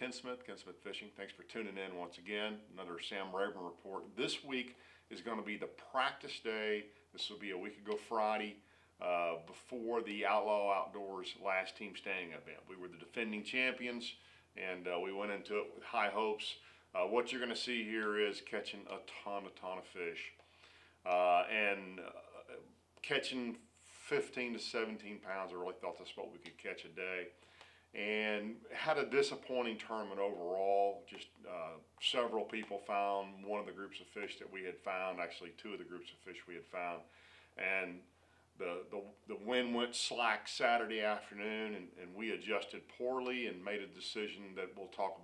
Ken Smith Fishing. Thanks for tuning in once again. Another Sam Rayburn report. This week is going to be the practice day. This will be a week ago Friday, before the Outlaw Outdoors last team standing event. We were the defending champions, and we went into it with high hopes. What you're going to see here is catching a ton of fish, and catching 15 to 17 pounds. I really thought that's what we could catch a day, and had a disappointing tournament overall. Just several people found one of the groups of fish that we had found, actually two of the groups of fish we had found, and the wind went slack Saturday afternoon, and we adjusted poorly and made a decision that I'll talk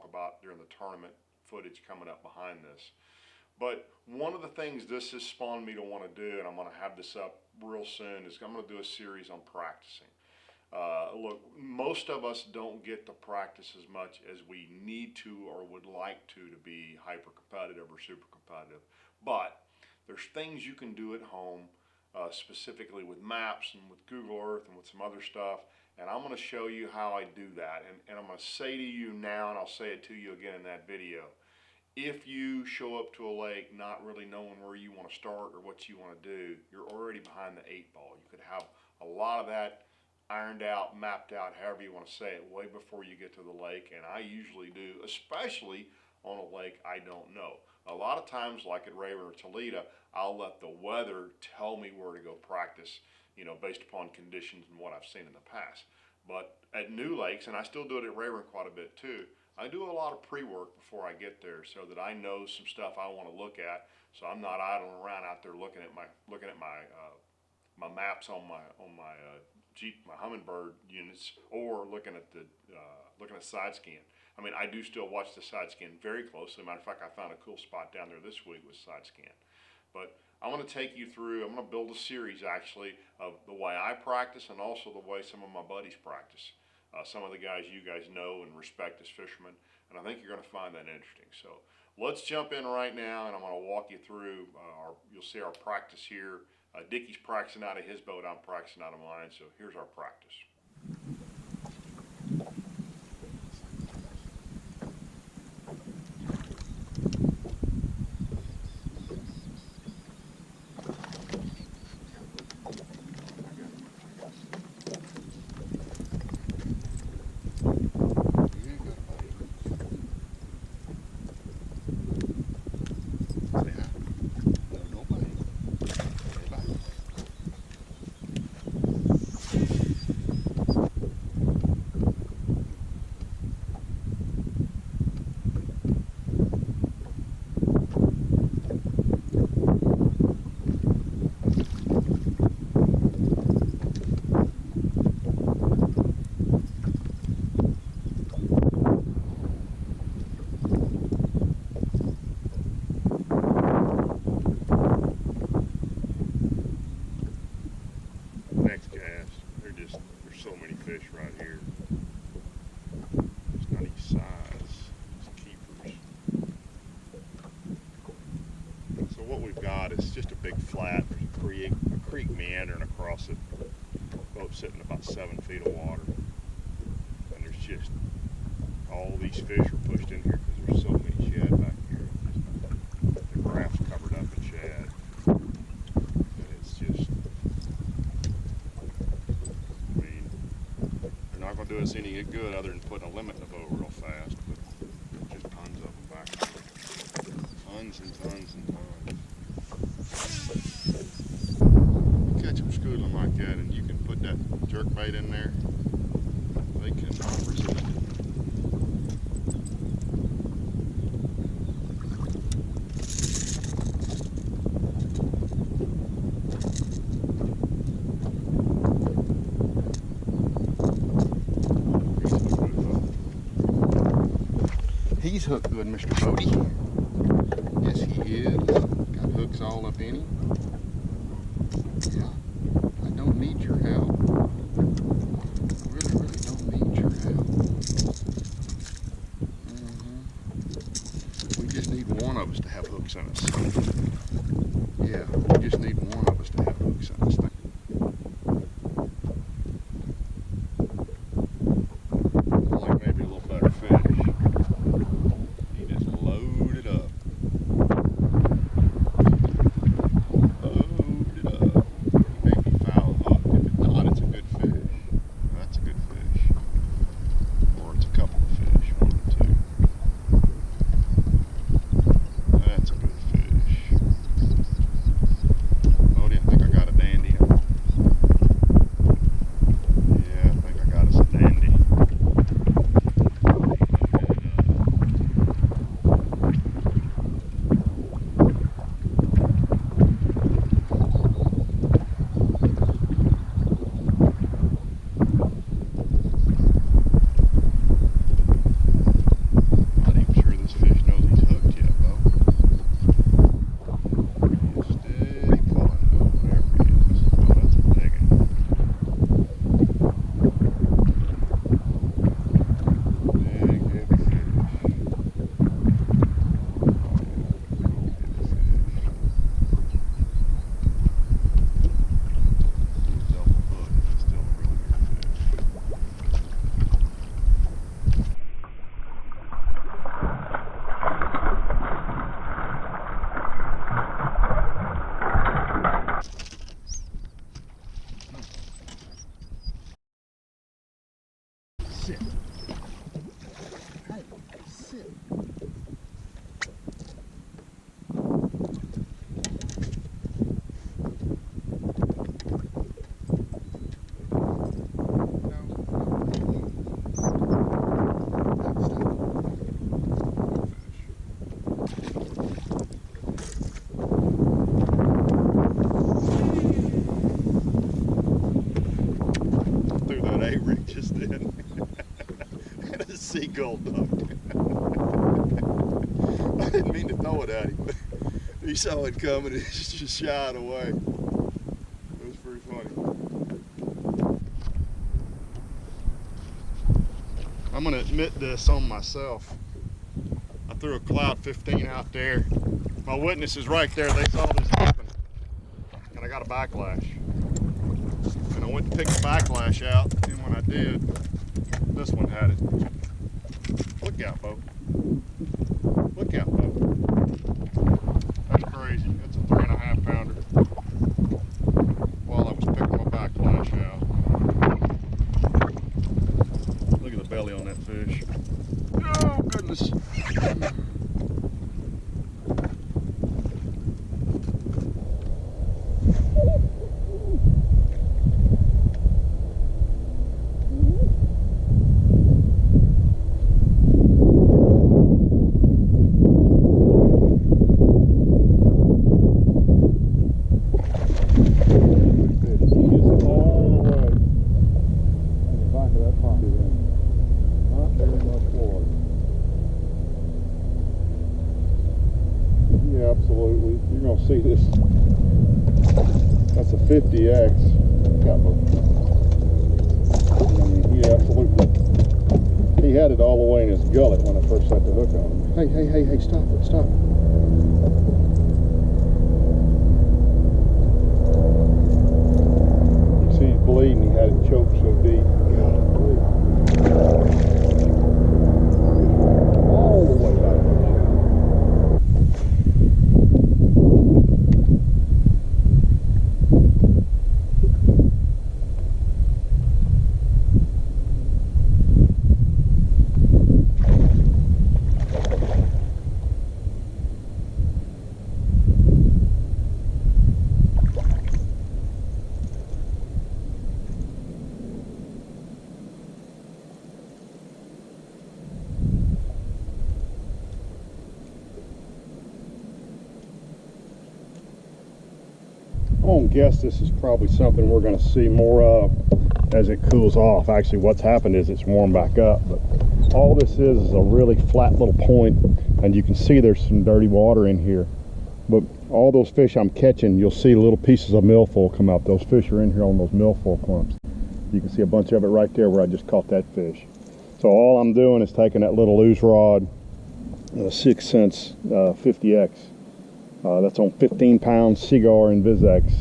about during the tournament footage coming up behind this. But one of the things this has spawned me to want to do, and I'm going to have this up real soon, is I'm going to do a series on practicing. Look, most of us don't get to practice as much as we need to or would like to be hyper competitive or super competitive. But there's things you can do at home, specifically with maps and with Google Earth and with some other stuff. And I'm going to show you how I do that. And I'm going to say to you now, and I'll say it to you again in that video, if you show up to a lake not really knowing where you want to start or what you want to do, you're already behind the 8-ball. You could have a lot of that ironed out, mapped out, however you want to say it, way before you get to the lake. And I usually do, especially on a lake I don't know. A lot of times, like at Rayburn or Toledo, I'll let the weather tell me where to go practice, based upon conditions and what I've seen in the past. But at new lakes, and I still do it at Rayburn quite a bit too, I do a lot of pre-work before I get there so that I know some stuff I want to look at, so I'm not idling around out there looking at my maps on my Humminbird units, or looking at side scan. I mean, I do still watch the side scan very closely. Matter of fact, I found a cool spot down there this week with side scan. But I'm going to take you through, I'm going to build a series actually of the way I practice and also the way some of my buddies practice. Some of the guys you guys know and respect as fishermen, and I think you're going to find that interesting. So let's jump in right now, and I'm going to walk you through, you'll see our practice here. Dickie's practicing out of his boat, I'm practicing out of mine, so here's our practice. It's just a big flat. There's a creek meandering across it. Boat sitting about 7 feet of water, and there's just all these fish are pushed in here because there's so many shad back here. The graph's covered up in shad, and it's just, I mean, they're not going to do us any good other than putting a limit in the boat real fast. But just tons of them back here. Tons and tons and tons. You catch them schooling like that, and you can put that jerk bait in there, they cannot resist it. He's hooked good, Mr. Bodie. Yes, he is. Got hooks all up in him. Yeah, I don't need your help. I really don't need your help. We just need one of us to have hooks on us. Yeah, we just need one of us to have hooks on us. Like maybe a little better fish. gull ducked. I didn't mean to throw it at him, but he saw it coming and he just shied away. It was pretty funny. I'm gonna admit this on myself. I threw a Cloud 15 out there. My witness is right there. They saw this happen. And I got a backlash. And I went to pick the backlash out, and when I did, this one had it. Look out, Bo. Look out, Bo. That's crazy. That's a 3.5 pounder. While I was picking my backlash out. Look at the belly on that fish. Oh, goodness. Absolutely. You're going to see this. That's a 50X. He absolutely, he had it all the way in his gullet when I first set the hook on him. Hey, stop it, stop it. You see he's bleeding, he had it choked so deep. All the way back. I guess this is probably something we're going to see more of as it cools off. Actually, what's happened is it's warmed back up, but all this is a really flat little point, and you can see there's some dirty water in here. But all those fish I'm catching, you'll see little pieces of millfoil come up. Those fish are in here on those millfoil clumps. You can see a bunch of it right there where I just caught that fish. So all I'm doing is taking that little loose rod, 6 cents 50X. That's on 15-pound Seaguar Invis-X,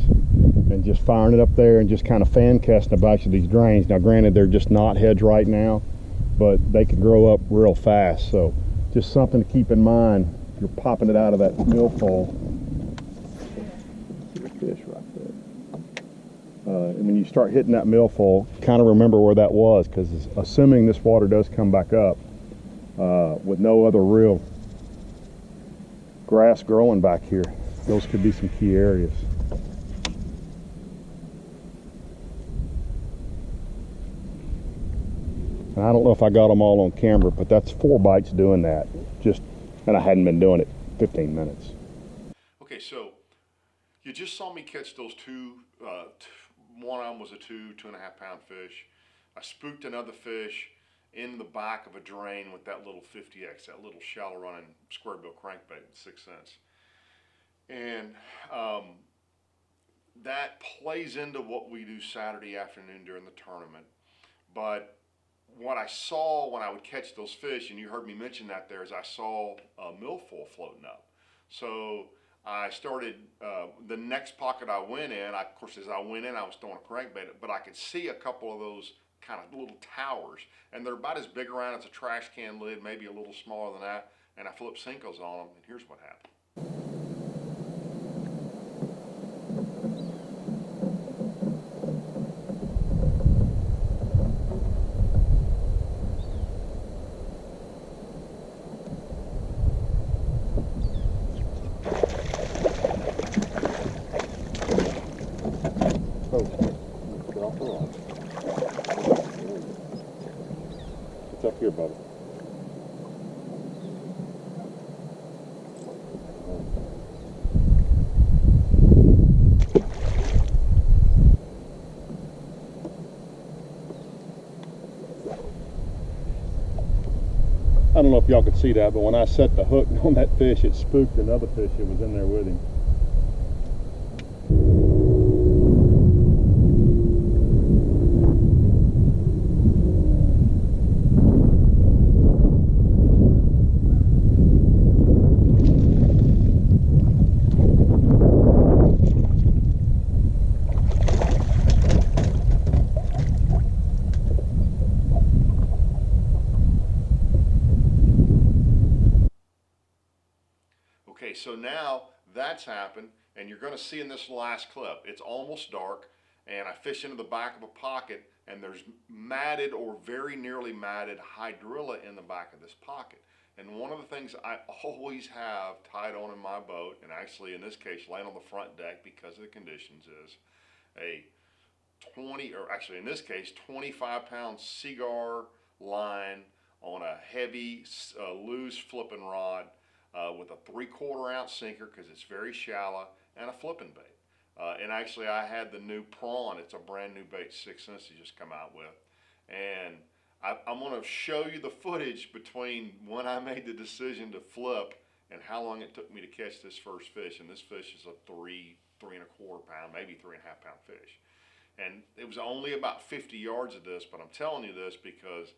and just firing it up there and just kind of fan casting a bunch of these drains. Now granted, they're just knot heads right now, but they can grow up real fast, so just something to keep in mind. You're popping it out of that millfoil. See the fish right there. And when you start hitting that millfoil, kind of remember where that was, because assuming this water does come back up with no other real grass growing back here, those could be some key areas. And I don't know if I got them all on camera, but that's 4 bites doing that. And I hadn't been doing it 15 minutes. Okay, so you just saw me catch those two, one of them was a 2.5 pound fish. I spooked another fish in the back of a drain with that little 50X, that little shallow running square bill crankbait, 6 cents. And that plays into what we do Saturday afternoon during the tournament. But what I saw when I would catch those fish, and you heard me mention that there, is I saw a millfoil floating up. So I started, the next pocket I went in, of course as I went in I was throwing a crankbait, but I could see a couple of those kind of little towers, and they're about as big around as a trash can lid, maybe a little smaller than that, and I flipped Sinkos on them, and here's what happened. It's up here, buddy. I don't know if y'all could see that, but when I set the hook on that fish, it spooked another fish that was in there with him. Okay, so now that's happened, and you're going to see in this last clip, it's almost dark, and I fish into the back of a pocket, and there's matted or very nearly matted hydrilla in the back of this pocket. And one of the things I always have tied on in my boat, and actually in this case laying on the front deck because of the conditions, is a 20, or actually in this case 25-pound Seaguar Line on a heavy loose flipping rod with a 3/4 ounce sinker because it's very shallow, and a flipping bait. And actually I had the new prawn. It's a brand new bait, 6 cents they just come out with. And I'm going to show you the footage between when I made the decision to flip and how long it took me to catch this first fish. And this fish is a 3.25 pound, maybe 3.5 pound fish. And it was only about 50 yards of this, but I'm telling you this because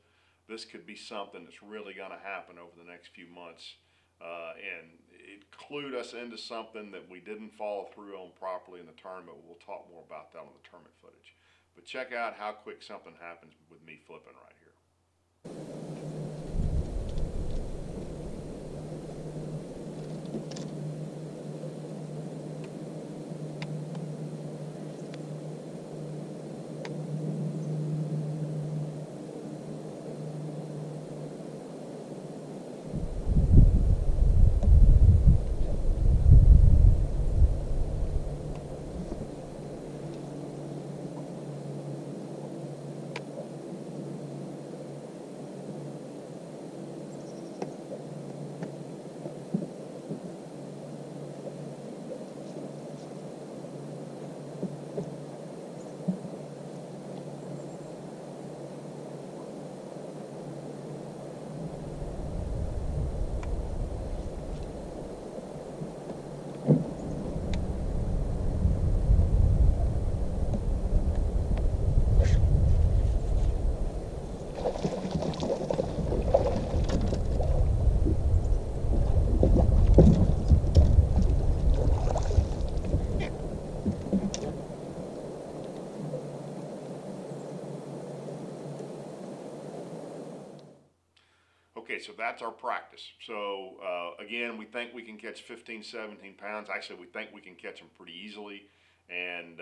this could be something that's really going to happen over the next few months. And it clued us into something that we didn't follow through on properly in the tournament. We'll talk more about that on the tournament footage. But check out how quick something happens with me flipping right here. Okay, so that's our practice. So again, we think we can catch 15, 17 pounds. Actually, we think we can catch them pretty easily, and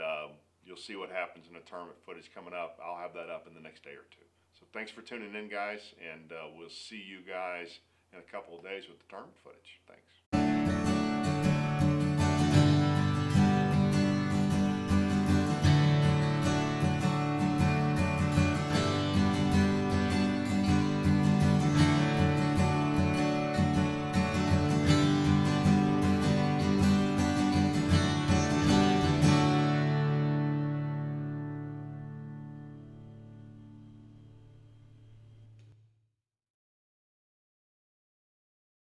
you'll see what happens in the tournament footage coming up. I'll have that up in the next day or two. So thanks for tuning in, guys, and we'll see you guys in a couple of days with the tournament footage. Thanks.